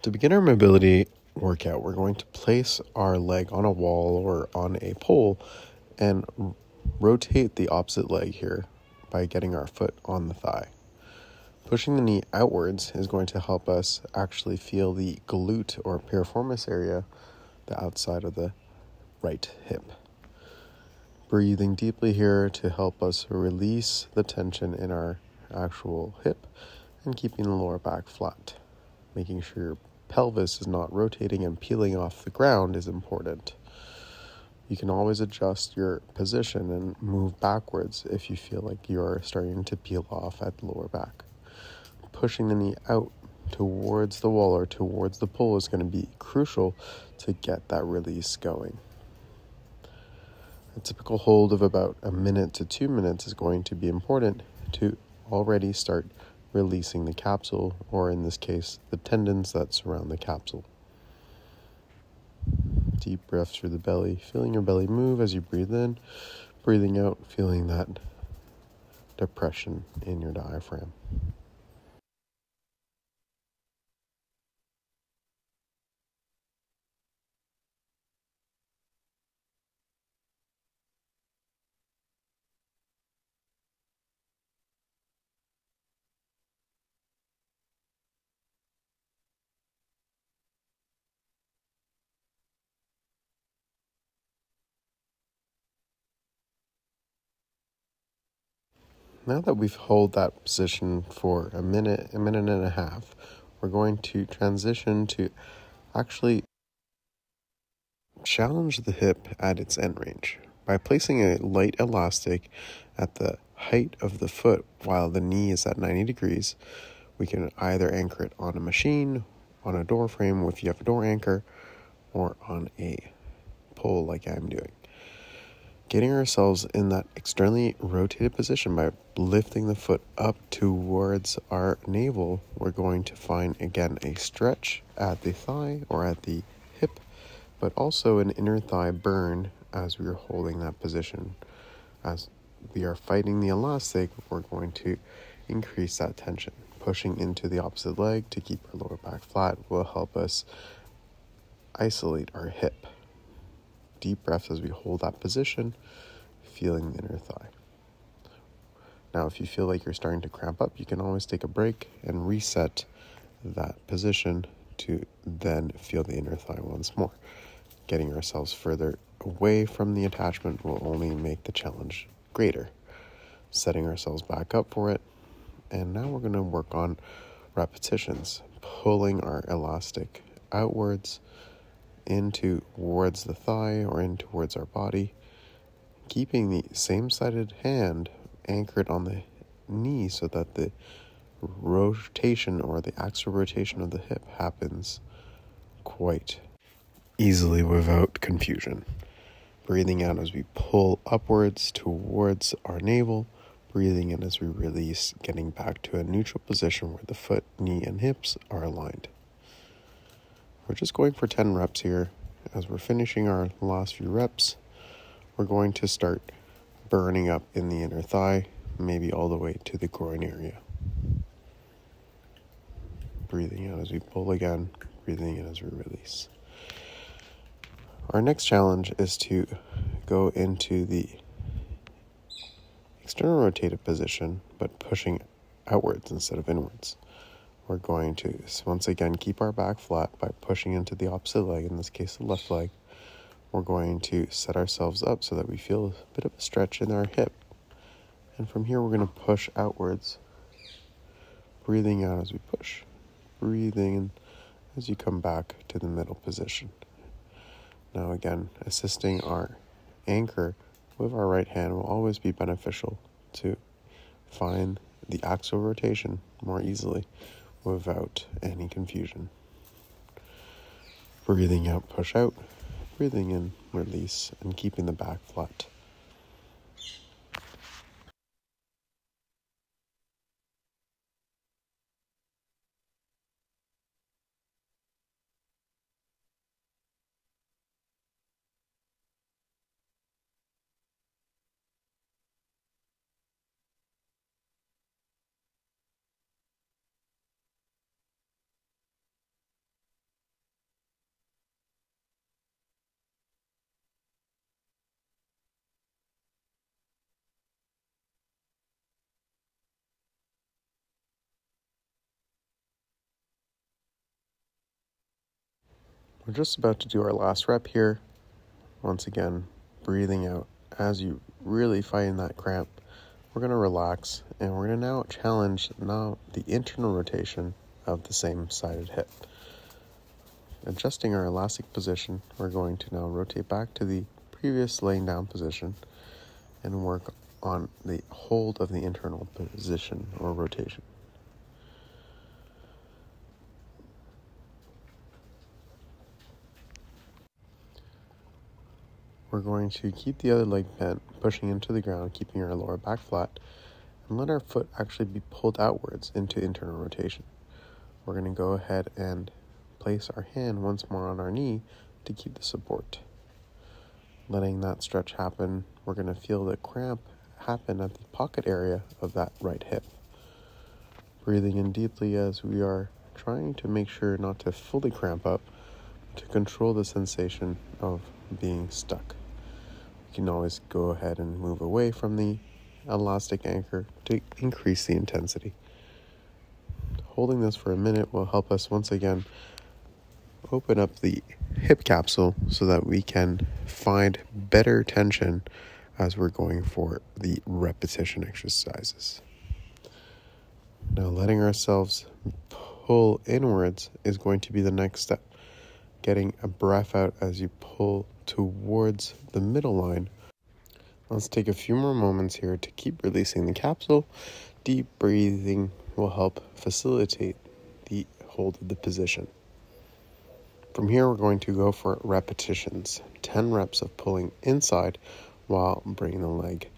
To begin our mobility workout, we're going to place our leg on a wall or on a pole and rotate the opposite leg here by getting our foot on the thigh. Pushing the knee outwards is going to help us actually feel the glute or piriformis area, the outside of the right hip. Breathing deeply here to help us release the tension in our actual hip and keeping the lower back flat. Making sure your pelvis is not rotating and peeling off the ground is important. You can always adjust your position and move backwards if you feel like you're starting to peel off at the lower back. Pushing the knee out towards the wall or towards the pole is going to be crucial to get that release going. A typical hold of about 1 minute to 2 minutes is going to be important to already start releasing the capsule, or in this case, the tendons that surround the capsule. Deep breaths through the belly, feeling your belly move as you breathe in, breathing out, feeling that depression in your diaphragm. Now that we've held that position for a minute and a half, we're going to transition to actually challenge the hip at its end range by placing a light elastic at the height of the foot while the knee is at 90 degrees. We can either anchor it on a machine, on a door frame if you have a door anchor, or on a pole like I'm doing. Getting ourselves in that externally rotated position by lifting the foot up towards our navel, we're going to find, again, a stretch at the thigh or at the hip, but also an inner thigh burn as we are holding that position. As we are fighting the elastic, we're going to increase that tension. Pushing into the opposite leg to keep our lower back flat will help us isolate our hip. Deep breaths as we hold that position, feeling the inner thigh. Now, if you feel like you're starting to cramp up, you can always take a break and reset that position to then feel the inner thigh once more. Getting ourselves further away from the attachment will only make the challenge greater. Setting ourselves back up for it. And now we're going to work on repetitions, pulling our elastic outwards in towards the thigh or in towards our body, keeping the same-sided hand anchored on the knee so that the rotation or the axial rotation of the hip happens quite easily without confusion. Breathing out as we pull upwards towards our navel, breathing in as we release, getting back to a neutral position where the foot, knee, and hips are aligned. We're just going for 10 reps here. As we're finishing our last few reps, we're going to start burning up in the inner thigh, maybe all the way to the groin area. Breathing out as we pull again, breathing in as we release. Our next challenge is to go into the external rotated position, but pushing outwards instead of inwards. We're going to, once again, keep our back flat by pushing into the opposite leg, in this case, the left leg. We're going to set ourselves up so that we feel a bit of a stretch in our hip. And from here, we're going to push outwards, breathing out as we push, breathing in as you come back to the middle position. Now again, assisting our anchor with our right hand will always be beneficial to find the axial rotation more easily without any confusion. Breathing out, push out. Breathing in, release, and keeping the back flat. We're just about to do our last rep here. Once again, breathing out as you really find that cramp. We're going to relax, and we're going to now challenge the internal rotation of the same sided hip. Adjusting our elastic position, we're going to now rotate back to the previous laying down position and work on the hold of the internal position or rotation. We're going to keep the other leg bent, pushing into the ground, keeping our lower back flat, and let our foot actually be pulled outwards into internal rotation. We're going to go ahead and place our hand once more on our knee to keep the support. Letting that stretch happen, we're going to feel the cramp happen at the pocket area of that right hip. Breathing in deeply as we are trying to make sure not to fully cramp up, to control the sensation of being stuck. You can always go ahead and move away from the elastic anchor to increase the intensity. Holding this for a minute will help us once again open up the hip capsule so that we can find better tension as we're going for the repetition exercises. Now, letting ourselves pull inwards is going to be the next step. Getting a breath out as you pull towards the middle line. Let's take a few more moments here to keep releasing the capsule. Deep breathing will help facilitate the hold of the position. From here, we're going to go for repetitions. 10 reps of pulling inside while bringing the leg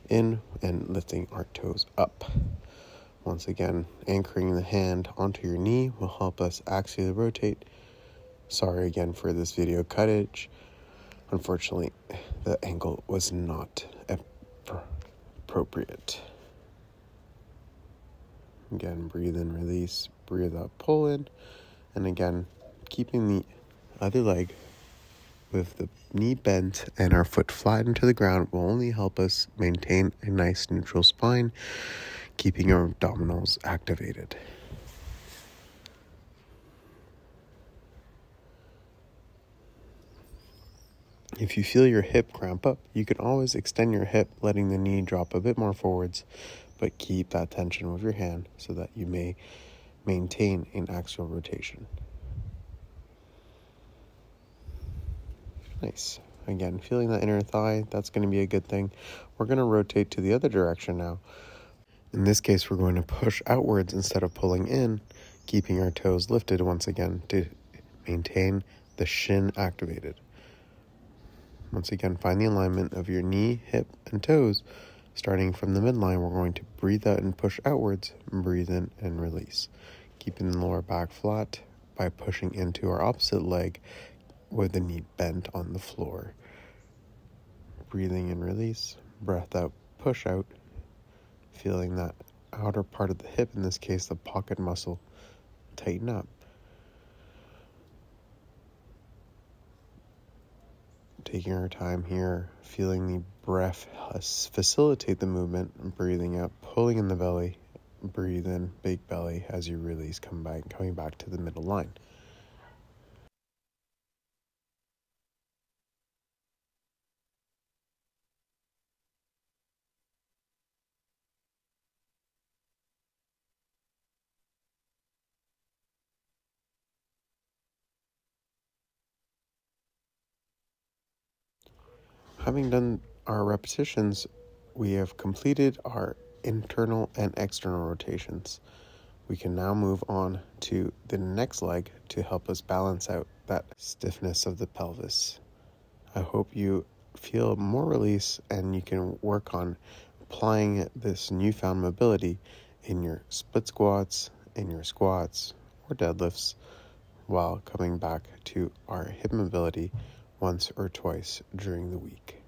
in and lifting our toes up. Once again, anchoring the hand onto your knee will help us axially rotate. Sorry again for this video cutage. Unfortunately, the angle was not appropriate. Again, breathe in, release, breathe out, pull in, and again, keeping the other leg with the knee bent and our foot flat into the ground will only help us maintain a nice neutral spine, keeping our abdominals activated. If you feel your hip cramp up, you can always extend your hip, letting the knee drop a bit more forwards, but keep that tension with your hand so that you may maintain an axial rotation. Nice. Again, feeling that inner thigh, that's going to be a good thing. We're going to rotate to the other direction now. In this case, we're going to push outwards instead of pulling in, keeping our toes lifted once again to maintain the shin activated. Once again, find the alignment of your knee, hip, and toes. Starting from the midline, we're going to breathe out and push outwards, and breathe in and release. Keeping the lower back flat by pushing into our opposite leg with the knee bent on the floor. Breathing in, release, breath out, push out. Feeling that outer part of the hip, in this case the pocket muscle, tighten up. Taking our time here, feeling the breath facilitate the movement, breathing out, pulling in the belly, breathe in, big belly as you release, coming back to the middle line. Having done our repetitions, we have completed our internal and external rotations. We can now move on to the next leg to help us balance out that stiffness of the pelvis. I hope you feel more release and you can work on applying this newfound mobility in your split squats, in your squats, or deadlifts, while coming back to our hip mobility once or twice during the week.